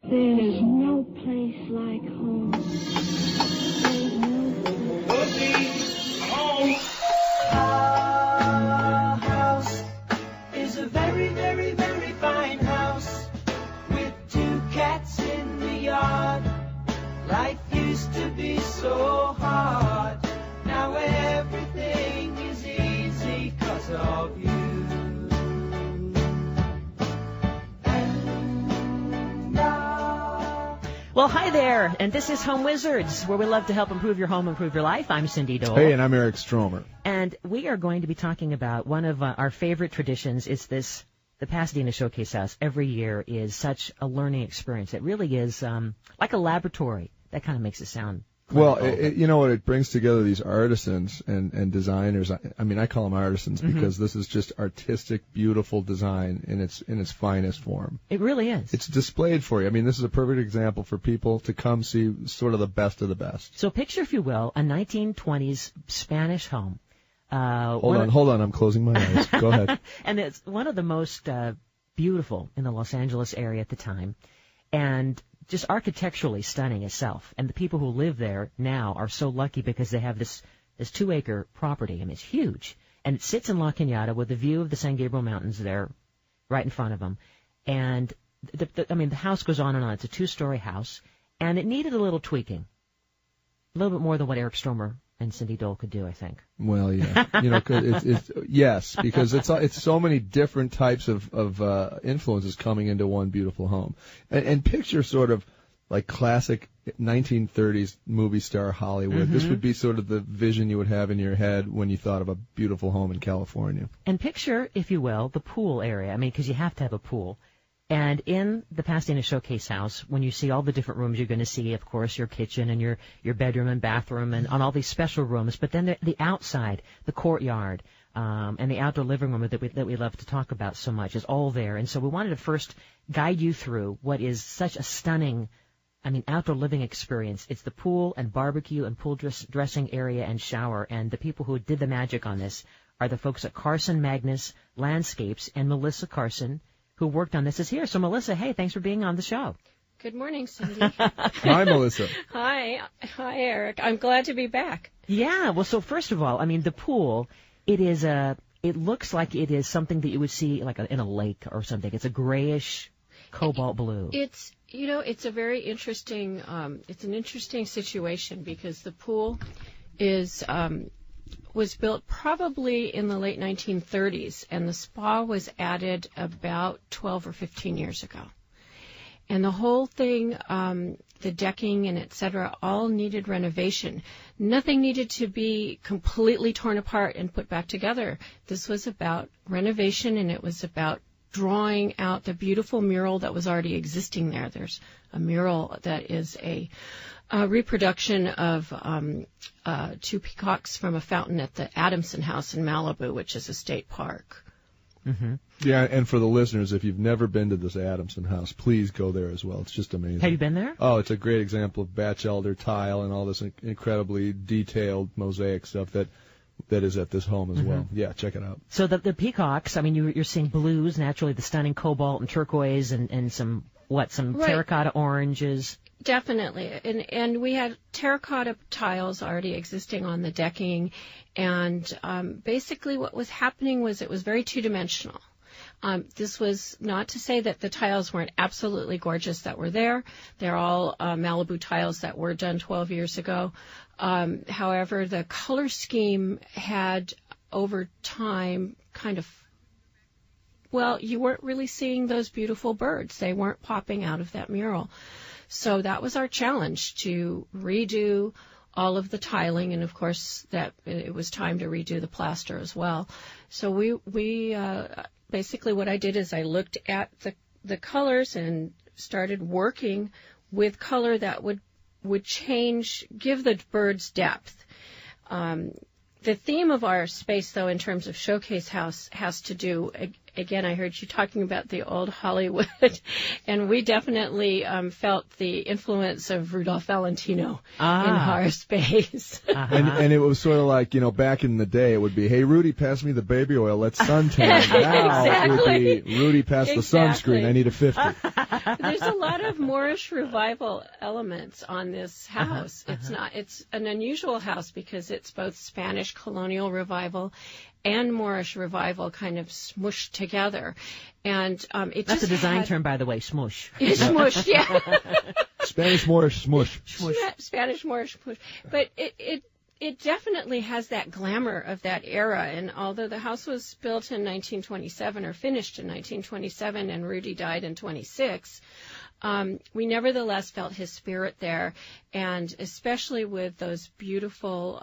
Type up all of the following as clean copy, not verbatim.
There's no place like home. There's no place. Home. Our house is a very, very, very fine house with 2 cats in the yard. Life used to be so hard. Now everything is easy 'cause of you. Well, hi there, and this is Home Wizards, where we love to help improve your home, improve your life. I'm Cindy Dole. Hey, and I'm Eric Stromer. And we are going to be talking about one of our favorite traditions. It's the Pasadena Showcase House. Every year is such a learning experience. It really is like a laboratory. That kind of makes it sound well, you know what? It brings together these artisans and designers. I mean, I call them artisans because this is just artistic, beautiful design in its finest form. It really is. It's displayed for you. I mean, this is a perfect example for people to come see sort of the best of the best. So picture, if you will, a 1920s Spanish home. Hold on. I'm closing my eyes. Go ahead. And it's one of the most beautiful in the Los Angeles area at the time. And just architecturally stunning itself. And the people who live there now are so lucky because they have this 2-acre property. I mean, it's huge. And it sits in La Cañada with a view of the San Gabriel Mountains there right in front of them. And, the house goes on and on. It's a 2-story house. And it needed a little tweaking. A little bit more than what Eric Stromer and Cindy Dole could do, I think. Well, yeah. Yes, because it's so many different types of influences coming into one beautiful home. And picture sort of like classic 1930s movie star Hollywood. This would be sort of the vision you would have in your head when you thought of a beautiful home in California. And picture, if you will, the pool area. I mean, because you have to have a pool. And in the Pasadena Showcase House, when you see all the different rooms, you're going to see, of course, your kitchen and your bedroom and bathroom and on all these special rooms. But then the outside, the courtyard, and the outdoor living room that we love to talk about so much is all there. And so we wanted to first guide you through what is such a stunning, outdoor living experience. It's the pool and barbecue and pool dressing area and shower. And the people who did the magic on this are the folks at Carson Magness Landscapes, and Melissa Carson, who worked on this, is here. So, Melissa, hey, thanks for being on the show. Good morning, Cindy. Hi, Melissa. Hi, Eric. I'm glad to be back. Yeah. Well, so first of all, the pool, it looks like it is something that you would see like in a lake or something. It's a grayish cobalt blue. It's a very interesting, it's an interesting situation because the pool was built probably in the late 1930s, and the spa was added about 12 or 15 years ago. And the whole thing, the decking and et cetera, all needed renovation. Nothing needed to be completely torn apart and put back together. This was about renovation, and it was about drawing out the beautiful mural that was already existing there. There's a mural that is a reproduction of 2 peacocks from a fountain at the Adamson House in Malibu, which is a state park. Mm-hmm. Yeah, and for the listeners, if you've never been to this Adamson House, please go there as well. It's just amazing. Have you been there? Oh, it's a great example of Batchelder tile and all this incredibly detailed mosaic stuff that is at this home as well. Yeah, check it out. So the peacocks, you're seeing blues, naturally the stunning cobalt and turquoise and some terracotta oranges. Definitely. And we had terracotta tiles already existing on the decking. And basically what was happening was it was very two-dimensional. This was not to say that the tiles weren't absolutely gorgeous that were there. They're all Malibu tiles that were done 12 years ago. However, the color scheme had, over time, you weren't really seeing those beautiful birds. They weren't popping out of that mural. So that was our challenge, to redo all of the tiling, and of course that it was time to redo the plaster as well. So we basically what I did is I looked at the colors and started working with color that would give the birds depth. The theme of our space, though, in terms of Showcase House, has to do again, I heard you talking about the old Hollywood, and we definitely felt the influence of Rudolph Valentino in our space. And it was sort of like, back in the day, it would be, hey, Rudy, pass me the baby oil, let's suntan. Now it would be, Rudy, pass the sunscreen, I need a 50. There's a lot of Moorish revival elements on this house. It's an unusual house because it's both Spanish colonial revival and Moorish revival kind of smushed together. And That's a design term, by the way, smush. Smush, yeah. Spanish Moorish smush. Spanish Moorish smush. But it definitely has that glamour of that era. And although the house was built in 1927 or finished in 1927 and Rudy died in 26, we nevertheless felt his spirit there, and especially with those beautiful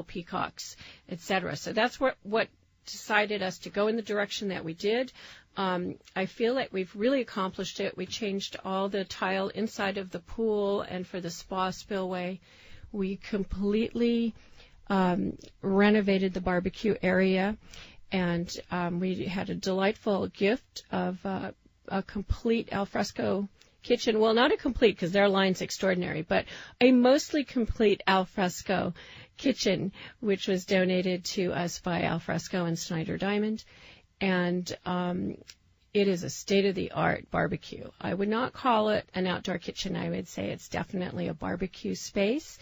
peacocks, etc. So that's what decided us to go in the direction that we did. I feel like we've really accomplished it. We changed all the tile inside of the pool and for the spa spillway. We completely renovated the barbecue area, and we had a delightful gift of a complete alfresco kitchen. Well, not a complete because their line's extraordinary, but a mostly complete alfresco kitchen, which was donated to us by Alfresco and Snyder Diamond. And it is a state-of-the-art barbecue. I would not call it an outdoor kitchen. I would say it's definitely a barbecue space.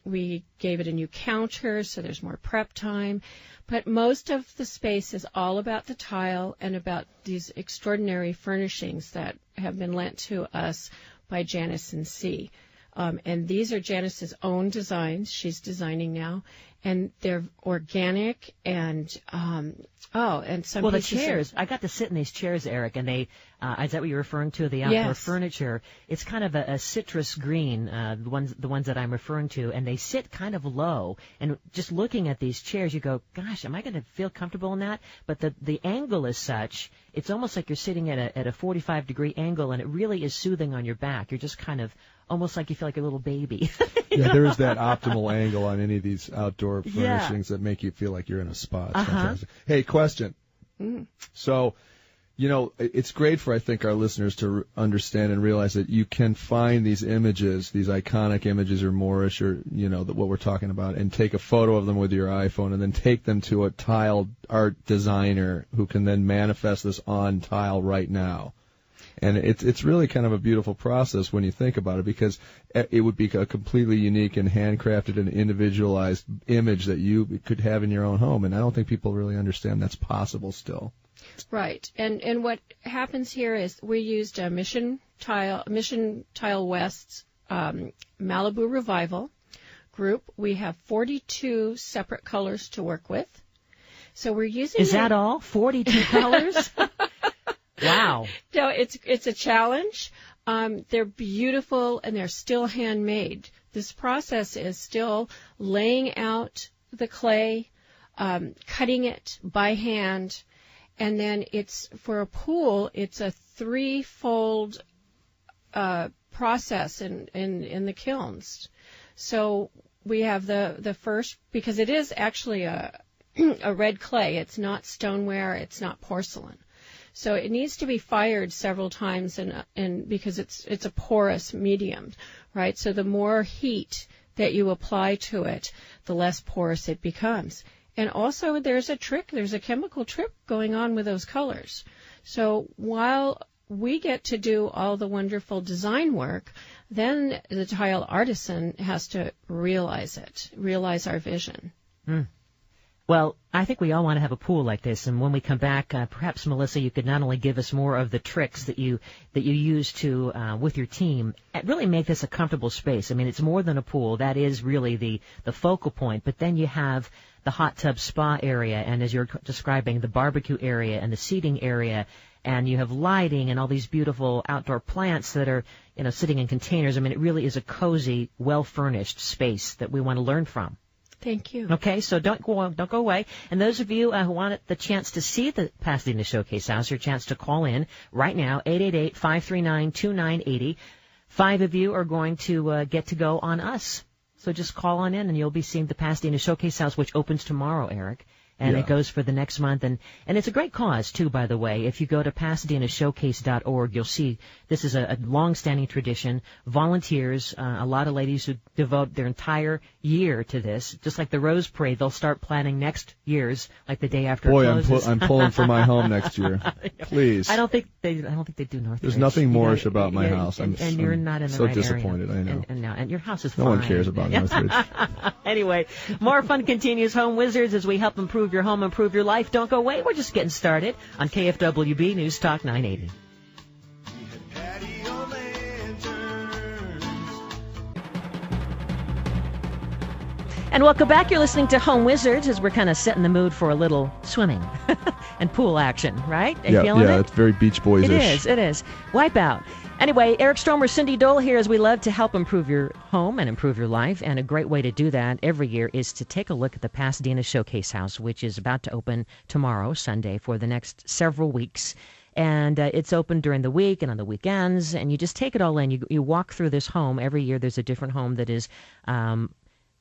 We gave it a new counter, so there's more prep time. But most of the space is all about the tile and about these extraordinary furnishings that have been lent to us by Janice and C. And these are Janice's own designs. She's designing now. And they're organic and, and some the chairs. I got to sit in these chairs, Eric, and they, is that what you're referring to, the outdoor furniture? It's kind of a citrus green, the ones that I'm referring to, and they sit kind of low. And just looking at these chairs, you go, gosh, am I going to feel comfortable in that? But the angle is such, it's almost like you're sitting at a 45-degree angle, and it really is soothing on your back. You're just kind of almost like you feel like a little baby. Yeah, there is that optimal angle on any of these outdoor furnishings that make you feel like you're in a spa. It's fantastic. Hey, question. So, it's great for, I think, our listeners to understand and realize that you can find these images, these iconic images or Moorish or, what we're talking about, and take a photo of them with your iPhone and then take them to a tile art designer who can then manifest this on tile right now. And it's really kind of a beautiful process when you think about it, because it would be a completely unique and handcrafted and individualized image that you could have in your own home. And I don't think people really understand that's possible still. Right. And what happens here is we used a Mission Tile West's Malibu Revival group. We have 42 separate colors to work with. So we're using... Is that all? 42 colors? Wow. No, it's a challenge. They're beautiful and they're still handmade. This process is still laying out the clay, cutting it by hand, and then it's for a pool, it's a threefold process in the kilns. So we have the first, because it is actually a red clay. It's not stoneware, it's not porcelain. So it needs to be fired several times, and because it's a porous medium, right? So the more heat that you apply to it, the less porous it becomes. And also there's a chemical trick going on with those colors. So while we get to do all the wonderful design work, then the tile artisan has to realize our vision. Well, I think we all want to have a pool like this, and when we come back, perhaps, Melissa, you could not only give us more of the tricks that you use to with your team, really make this a comfortable space. I mean, it's more than a pool. That is really the focal point, but then you have the hot tub spa area, and as you're describing, the barbecue area and the seating area, and you have lighting and all these beautiful outdoor plants that are, sitting in containers. I mean, it really is a cozy, well-furnished space that we want to learn from. Thank you. Okay, so don't go away. And those of you who want the chance to see the Pasadena Showcase House, your chance to call in right now, 888-539-2980. 5 of you are going to get to go on us. So just call on in, and you'll be seeing the Pasadena Showcase House, which opens tomorrow, Eric. and it goes for the next month. And it's a great cause, too, by the way. If you go to PasadenaShowcase.org, you'll see this is a long-standing tradition. Volunteers, a lot of ladies who devote their entire year to this. Just like the Rose Parade, they'll start planning next year's, like the day after it closes. I'm pulling for my home next year. Please. I don't think they do Northridge. There's nothing Moorish about my house. And you're not in the so right disappointed, area. I know. And your house is fine. No one cares about Northridge. Anyway, more fun continues, Home Wizards, as we help improve your home, improve your life. Don't go away. We're just getting started on KFWB News Talk 980. And welcome back. You're listening to Home Wizards as we're kind of setting the mood for a little swimming and pool action, right? Are you feeling it? It's very Beach Boys-ish. It is. Wipe out. Anyway, Eric Stromer, Cindy Dole here, as we love to help improve your home and improve your life. And a great way to do that every year is to take a look at the Pasadena Showcase House, which is about to open tomorrow, Sunday, for the next several weeks. And it's open during the week and on the weekends, and you just take it all in. You walk through this home. Every year there's a different home that is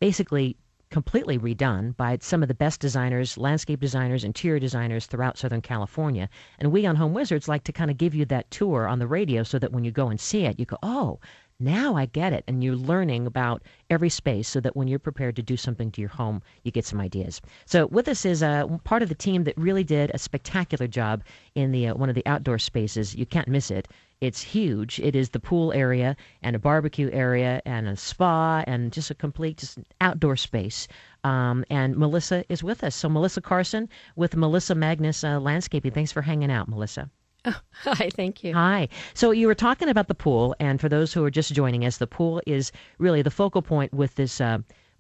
basically completely redone by some of the best designers, landscape designers, interior designers throughout Southern California. And we on Home Wizards like to kind of give you that tour on the radio so that when you go and see it, you go, oh, now I get it. And you're learning about every space so that when you're prepared to do something to your home, you get some ideas. So with us is part of the team that really did a spectacular job in the one of the outdoor spaces. You can't miss it. It's huge. It is the pool area and a barbecue area and a spa and just a complete outdoor space. And Melissa is with us. So Melissa Carson with Melissa Magness Landscaping. Thanks for hanging out, Melissa. Oh, hi, thank you. Hi. So you were talking about the pool, and for those who are just joining us, the pool is really the focal point with this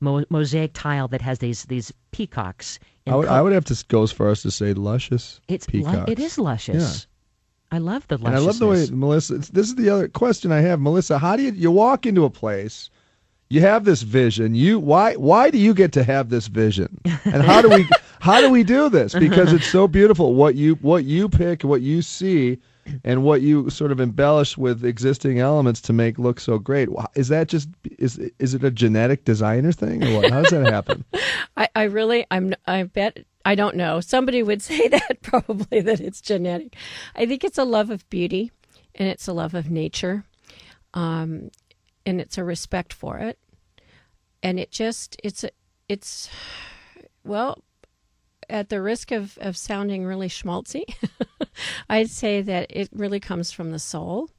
mosaic tile that has these peacocks. I would have to go as far as to say luscious peacocks. It is luscious. Yeah. I love the lusciousness. And I love the way, Melissa, this is the other question I have. Melissa, how do you walk into a place, you have this vision, why do you get to have this vision? And how do we do this? Because it's so beautiful what you pick, what you see, and what you sort of embellish with existing elements to make look so great. Is that just is it a genetic designer thing or what? How does that happen? I bet I don't know. Somebody would say that probably that it's genetic. I think it's a love of beauty and it's a love of nature. And it's a respect for it. And it's well, at the risk of sounding really schmaltzy, I'd say that it really comes from the soul.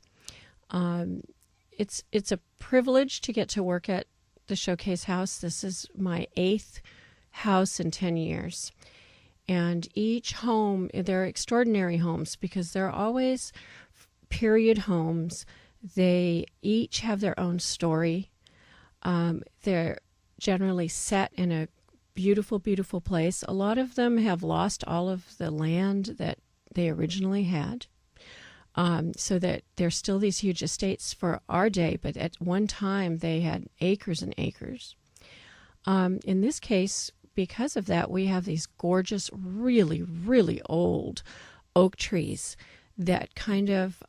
It's a privilege to get to work at the Showcase House. This is my 8th house in 10 years. And each home, they're extraordinary homes because they're always period homes. They each have their own story. They're generally set in a beautiful, beautiful place. A lot of them have lost all of the land that they originally had, so that there's still these huge estates for our day, but at one time they had acres and acres. In this case, because of that, we have these gorgeous, really, really old oak trees that kind of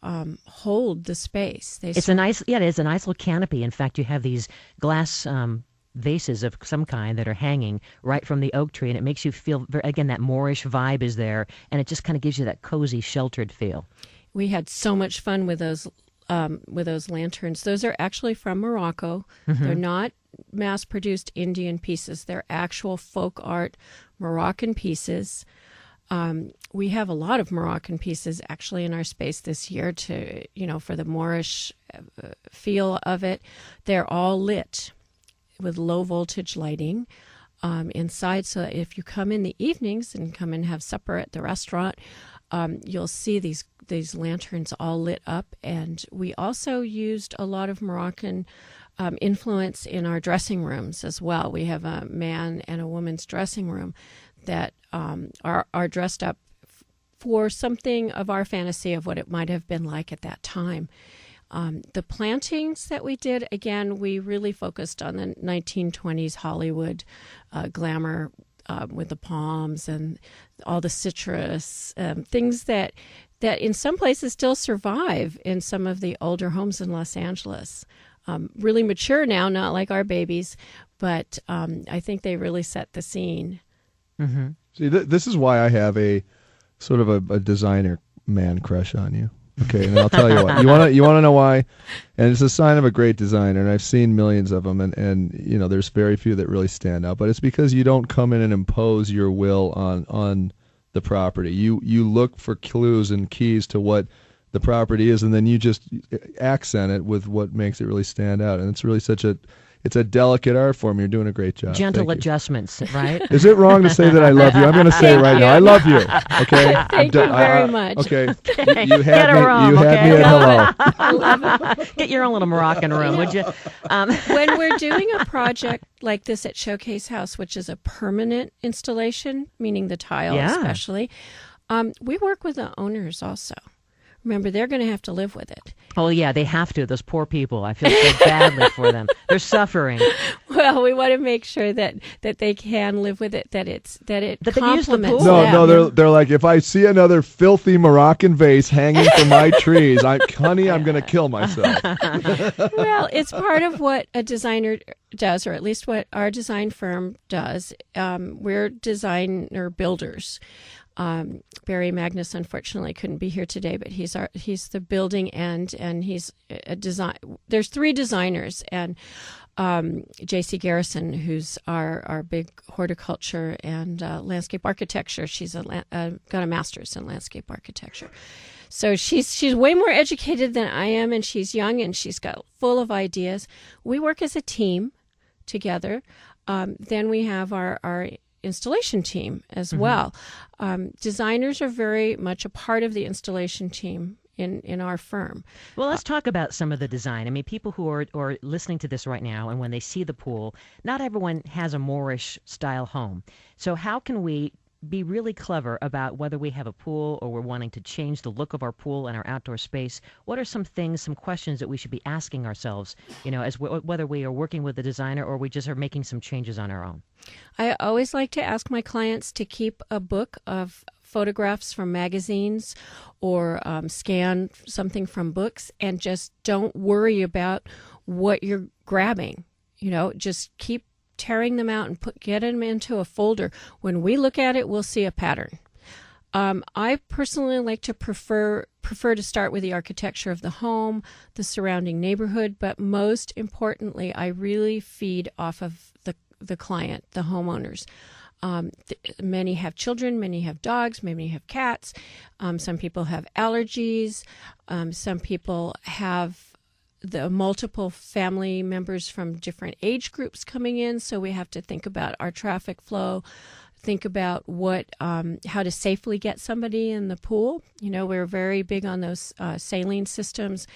hold the space. It is a nice little canopy. In fact, you have these glass vases of some kind that are hanging right from the oak tree, and it makes you feel, again, that Moorish vibe is there, and it just kind of gives you that cozy, sheltered feel. We had so much fun with those lanterns. Those are actually from Morocco. Mm-hmm. They're not mass-produced Indian pieces. They're actual folk art Moroccan pieces. We have a lot of Moroccan pieces actually in our space this year for the Moorish feel of it. They're all lit with low voltage lighting inside. So if you come in the evenings and come and have supper at the restaurant, you'll see these lanterns all lit up. And we also used a lot of Moroccan influence in our dressing rooms as well. We have a man and a woman's dressing room that are dressed up for something of our fantasy of what it might have been like at that time. The plantings that we did, again, we really focused on the 1920s Hollywood glamour with the palms and all the citrus, things that in some places still survive in some of the older homes in Los Angeles. Really mature now, not like our babies, but I think they really set the scene. Mm-hmm. See, this is why I have a sort of a designer man crush on you. Okay, and I'll tell you what. You want to know why? And it's a sign of a great designer, and I've seen millions of them, and you know, there's very few that really stand out. But it's because you don't come in and impose your will on the property. You look for clues and keys to what the property is, and then you just accent it with what makes it really stand out. And it's really it's a delicate art form. You're doing a great job. Gentle adjustments, right? Is it wrong to say that I love you? I'm going to say it right now. I love you. Okay. Thank you very much. Okay. Get You had a me. room, You had me at hello. Get your own little Moroccan room, would you? When we're doing a project like this at Showcase House, which is a permanent installation, meaning the tile especially, we work with the owners also. Remember, they're going to have to live with it. Oh, yeah, they have to. Those poor people. I feel so badly for them. They're suffering. Well, we want to make sure that they can live with it, that it they use the complements pool. them. No, they're like, if I see another filthy Moroccan vase hanging from my trees, honey, I'm going to kill myself. Well, it's part of what a designer does, or at least what our design firm does. We're designer builders. Barry Magness unfortunately couldn't be here today, but he's the building end, and he's a design. There's 3 designers, and J.C. Garrison, who's our big horticulture and landscape architecture. She's got a master's in landscape architecture. So she's way more educated than I am, and she's young, and she's got full of ideas. We work as a team together. Then we have our installation team as well. Designers are very much a part of the installation team in our firm. Well, let's talk about some of the design. I mean, people who are listening to this right now, and when they see the pool, not everyone has a Moorish style home. So how can we be really clever about whether we have a pool or we're wanting to change the look of our pool and our outdoor space? What are some things, some questions that we should be asking ourselves, as whether we are working with a designer or we just are making some changes on our own? I always like to ask my clients to keep a book of photographs from magazines or scan something from books, and just don't worry about what you're grabbing. Just keep tearing them out and get them into a folder. When we look at it, we'll see a pattern. I personally like to prefer to start with the architecture of the home, the surrounding neighborhood, but most importantly, I really feed off of the client, the homeowners. Many have children, many have dogs, many have cats. Some people have allergies. Some people have the multiple family members from different age groups coming in, so we have to think about our traffic flow, think about how to safely get somebody in the pool. We're very big on those saline systems,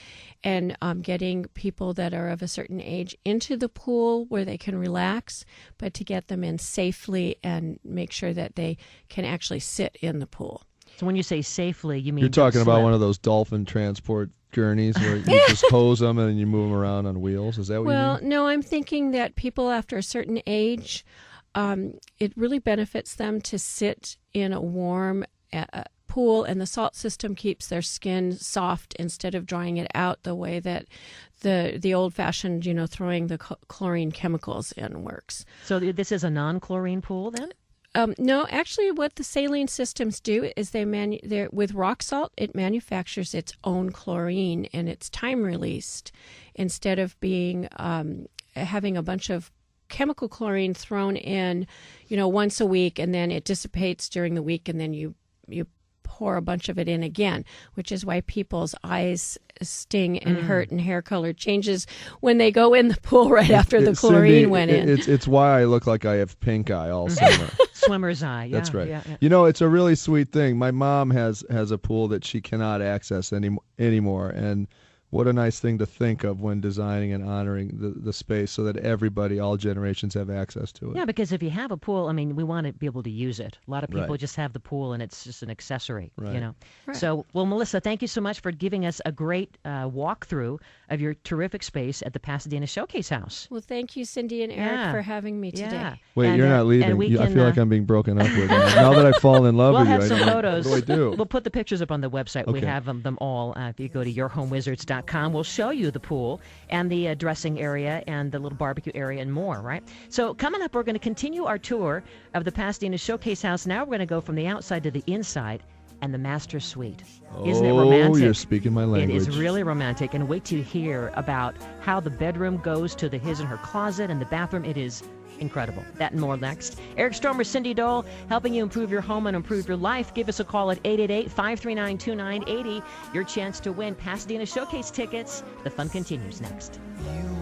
and getting people that are of a certain age into the pool where they can relax, but to get them in safely and make sure that they can actually sit in the pool. So when you say safely, you mean you're talking about slip. one of those dolphin transport journeys where you just hose them and then you move them around on wheels? Is that what you mean? Well, no, I'm thinking that people after a certain age, it really benefits them to sit in a warm pool, and the salt system keeps their skin soft instead of drying it out the way that the old-fashioned, throwing the chlorine chemicals in works. So this is a non-chlorine pool then? No, actually, what the saline systems do is with rock salt, it manufactures its own chlorine, and it's time released instead of being having a bunch of chemical chlorine thrown in, once a week, and then it dissipates during the week, and then you pour a bunch of it in again, which is why people's eyes sting and hurt and hair color changes when they go in the pool right after the chlorine Cindy, went in. It's why I look like I have pink eye all summer. Swimmer's eye. Yeah, That's right. Yeah. It's a really sweet thing. My mom has a pool that she cannot access anymore, and what a nice thing to think of when designing and honoring the space so that everybody, all generations, have access to it. Yeah, because if you have a pool, I mean, we want to be able to use it. A lot of people Right. just have the pool and it's just an accessory, Right. Right. So, well, Melissa, thank you so much for giving us a great walkthrough of your terrific space at the Pasadena Showcase House. Well, thank you, Cindy and Eric, Yeah. for having me today. Yeah. Wait, And, you're not and leaving. we I can, feel like I'm being broken up with. Now that I've fallen in love we'll with you, have some I know, photos. what do I do? We'll put the pictures up on the website. We Okay. have them all. If you go to yourhomewizards.com. PasadenaShowcaseHouse.com. We'll show you the pool and the dressing area and the little barbecue area and more, right? So coming up, we're going to continue our tour of the Pasadena Showcase House. Now we're going to go from the outside to the inside and the master suite. Isn't it romantic? Oh, you're speaking my language. It is really romantic. And wait to hear about how the bedroom goes to the his and her closet and the bathroom. It is incredible. That and more next. Eric Stromer, Cindy Dole, helping you improve your home and improve your life. Give us a call at 888-539-2980. Your chance to win Pasadena Showcase tickets. The fun continues next. You